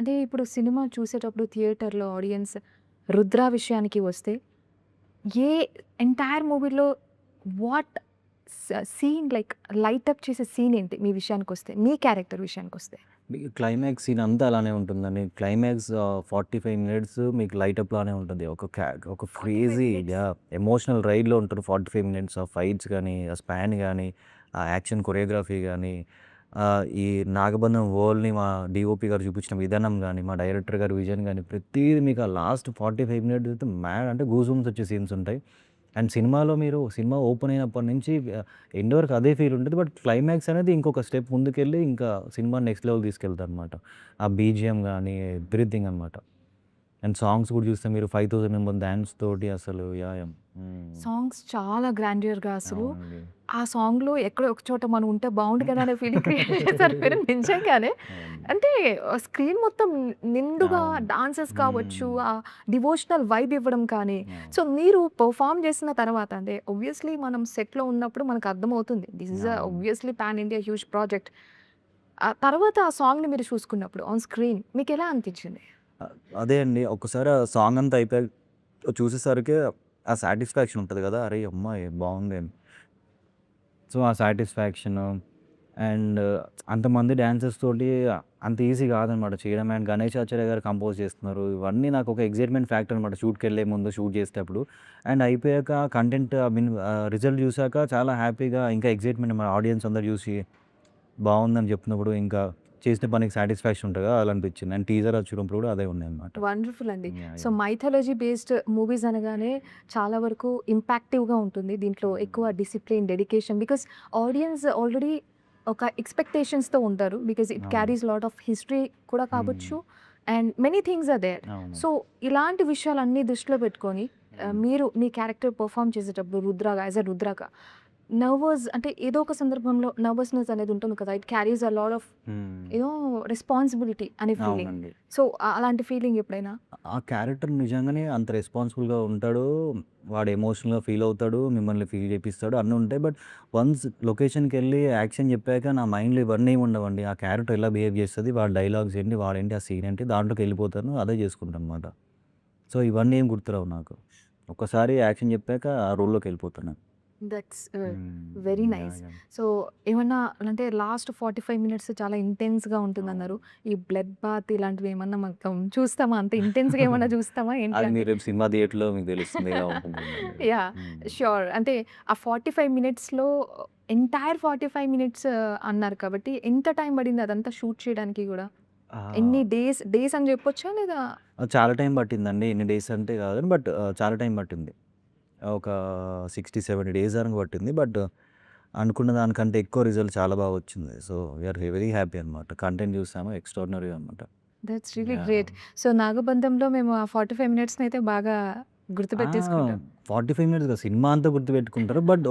అంటే ఇప్పుడు సినిమా చూసేటప్పుడు థియేటర్‌లో ఆడియన్స్ 'రుద్ర' విషయానికి వస్తే, ఏ ఎంటైర్ మూవీలో what scene like light up చేసే సీన్ ఏంటి మీ విషయానికొస్తే? మీ క్యారెక్టర్ విషయానికొస్తే? మీకు క్లైమాక్స్ సీన్ అంతా అలానే ఉంటుందండి. క్లైమాక్స్ 45 మినిట్స్ మీకు లైటప్ లానే ఉంటుంది. ఒక 45 క్రేజీ మినిట్స్. ఎమోషనల్ రైడ్‌లో ఉంటారు 45 మినిట్స్. ఆ ఫైట్స్ గాని, ఆ స్పాన్ గాని, ఆ యాక్షన్ కొరియోగ్రఫీ గాని, ఈ నాగబంధం వరల్డ్‌ని మా డీఓపీ గారు చూపించిన విధానం గాని, మా డైరెక్టర్ గారి విజన్ గాని, ప్రతీది మీకు ఆ లాస్ట్ 45 మినిట్స్ అయితే మ్యాడ్ అంటే గూస్ బంప్స్ వచ్చే సీన్స్ ఉంటాయి. అండ్ సినిమాలో మీరు సినిమా ఓపెన్ అయినప్పటి నుంచి ఎండ్ వరకు అదే ఫీల్ ఉంటది. బట్ క్లైమాక్స్ అనేది ఇంకొక స్టెప్ ముందుకెళ్ళి ఇంకా సినిమాని నెక్స్ట్ లెవెల్ తీసుకెళ్తాదనమాట. ఆ బీజీఎం గాని ఎవ్రీథింగ్ అనమాట. అండ్ సాంగ్స్ కూడా చూస్తే మీరు 5000 మెంబర్ డాన్స్ తోటి అసలు యాహ్! సాంగ్స్ చాలా గ్రాండియర్‌గా అసలు. అవునండి. ఆ సాంగ్‌లో ఎక్కడో ఒక చోట మనం ఉంటే బావుండు కదా! అనే ఫీలింగ్ క్రియేట్ చేశారు మీరు నిజంగానే. అవును. అంటే స్క్రీన్ మొత్తం నిండుగా అవును. డాన్సెస్ కావచ్చు, హ్మ్. ఆ డివోషనల్ వైబ్ ఇవ్వడం కానీ, అవును. సో మీరు పెర్ఫార్మ్ చేసిన తర్వాత అంటే ఆబ్వియస్లీ మనం సెట్‌లో ఉన్నప్పుడు మనకు అర్థమవుతుంది. దిస్ ఈస్ అవును. Obviously pan India huge project. ఆ తర్వాత ఆ సాంగ్‌ని మీరు చూసుకున్నప్పుడు ఆన్ స్క్రీన్ మీకెలా అనిపించింది? అ అదే అండి. ఒక్కసారి ఆ సాంగ్ అంతా అయిపోయాక చూసేసరికి ఆ సాటిస్ఫాక్షన్ ఉంటది కదా! అరే! యమ్మ! బావుంది అని. సో, ఆ సాటిస్ఫాక్షను అండ్ అంతమంది డాన్సర్స్ తోటి అంత ఈజీ కాదనమాట చేయడం. అండ్ గణేష్ ఆచార్య గారు కంపోజ్ చేస్తున్నారు. ఇవన్నీ నాకు ఒక ఎక్సైట్‌మెంట్ ఫ్యాక్టర్ అనమాట షూట్‌కెళ్ళే ముందు, షూట్ చేసేటప్పుడు. అండ్ అయిపోయాక కంటెంట్ రిజల్ట్ చూసాక చాలా హ్యాపీగా ఇంకా ఎక్సైట్‌మెంట్ మన ఆడియన్స్ అందరూ చూసి బావుందని చెప్పినప్పుడు ఇంకా చేసిన పనికి సాటిస్ఫాక్షన్ ఉంటది కదా! అలా అనిపించింది. అండ్ టీజర్ వచ్చినప్పుడు కూడా అదే ఉండే అనమాట. వండర్‌ఫుల్ అండి. Yeah! So, yeah! Mythology based movies అనగానే చాలా వరకు ఇంపాక్టివ్‌గా ఉంటుంది. దీంట్లో ఎక్కువ hmm. Discipline, dedication because audience already ఒక ఎక్స్‌పెక్టేషన్స్‌తో ఉంటారు. బికాస్ ఇట్ అవును. క్యారీస్ లాట్ ఆఫ్ హిస్టరీ కూడా హ్మ్. కావచ్చు. And many things are there. అవును. సో, ఇలాంటి విషయాలన్నీ దృష్టిలో పెట్టుకొని హ్మ్. మీరు మీ క్యారెక్టర్ పెర్ఫార్మ్ చేసేటప్పుడు యాస్ ఎ రుద్రగా నర్వస్ అంటే ఏదో ఒక సందర్భంలో నర్వస్‌నెస్ అనేది ఉంటుంది కదా! It carries a lot of హ్మ్. రెస్పాన్సిబిలిటీ అనే ఫీలింగ్. అవునండి. సో, అలాంటి ఫీలింగ్ ఎప్పుడైనా? ఆ క్యారెక్టర్ నిజంగానే అంత రెస్పాన్సిబుల్‌గా ఉంటాడు. వాడు ఎమోషనల్‌గా ఫీల్ అవుతాడు. మిమ్మల్ని ఫీల్ చేపిస్తాడు. అన్నీ ఉంటాయి. బట్ వన్స్ లొకేషన్‌కెళ్ళి యాక్షన్ చెప్పాక నా మైండ్‌లో ఇవన్నీ ఏమి ఉండవండి. ఆ క్యారెక్టర్ ఎలా బిహేవ్ చేస్తది, వాడి డైలాగ్స్ ఏంటి, వాడేంటి, ఆ సీన్ ఏంటి దాంట్లోకెళ్ళిపోతాను. అదే చేసుకుంటాననమాట. సో, ఇవన్నీ ఏం గుర్తురావు నాకు. ఒక్కసారి యాక్షన్ చెప్పాక ఆ రోల్‌లోకెళ్ళిపోతాను. దట్స్ వెరీ హ్మ్. నైస్. యాహ్! యాహ్! సో, ఏమన్నా అంటే లాస్ట్ 45 మినిట్స్ చాలా ఇంటెన్స్‌గా ఉంటుందన్నారు. అవును. ఈ బ్లడ్ బాత్ ఇలాంటివి ఏమన్నా మనం చూస్తామా? అంత ఇంటెన్స్‌గా ఏమన్నా చూస్తామా ఏంటి అది అంటే? మీరు రేపు సినిమా థియేటర్‌లో మీకు తెలుస్తుంది ఎలా ఉంటుందనేది. యాహ్! హ్మ్. ష్యూర్. అంటే ఆ 45 మినిట్స్‌లో ఎంటైర్ 45 మినిట్స్ అన్నారు కాబట్టి ఎంత టైం పడింది అదంతా షూట్ చేయడానికి గూడా? ఎన్ని ఆ! డేస్ అని చెప్పొచ్చా? లేదా చాలా టైం పట్టిందండి. ఎన్ని డేస్ అంటే కాదు గాని బట్ చాలా టైం పట్టింది. ఒక 60, 70 డేస్ వరకు పట్టింది. బట్ అనుకున్న దానికంటే ఎక్కువ రిజల్ట్ చాలా బాగా వచ్చింది. సో, వీఆర్ వెరీ హ్యాపీ అనమాట. కంటెంట్ చూసాము ఎక్స్ట్రార్డినరీ అనమాట. That's really yeah! Great. So, 'నాగబంధంలో' మేము ఆ 45 మినిట్స్‌నయితే బాగా ఆ! గుర్తుపెట్టేసుకుంటాం. 45 మినిట్స్ కాదు సినిమా అంతా గుర్తుపెట్టుకుంటారు. బట్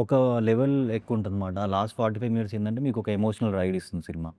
ఒక లెవెల్ ఎక్కువుంటదనమాట. లాస్ట్ 45 మినిట్స్ ఏందంటే మీకు ఒక ఎమోషనల్ రైడ్ ఇస్తుంది సినిమా.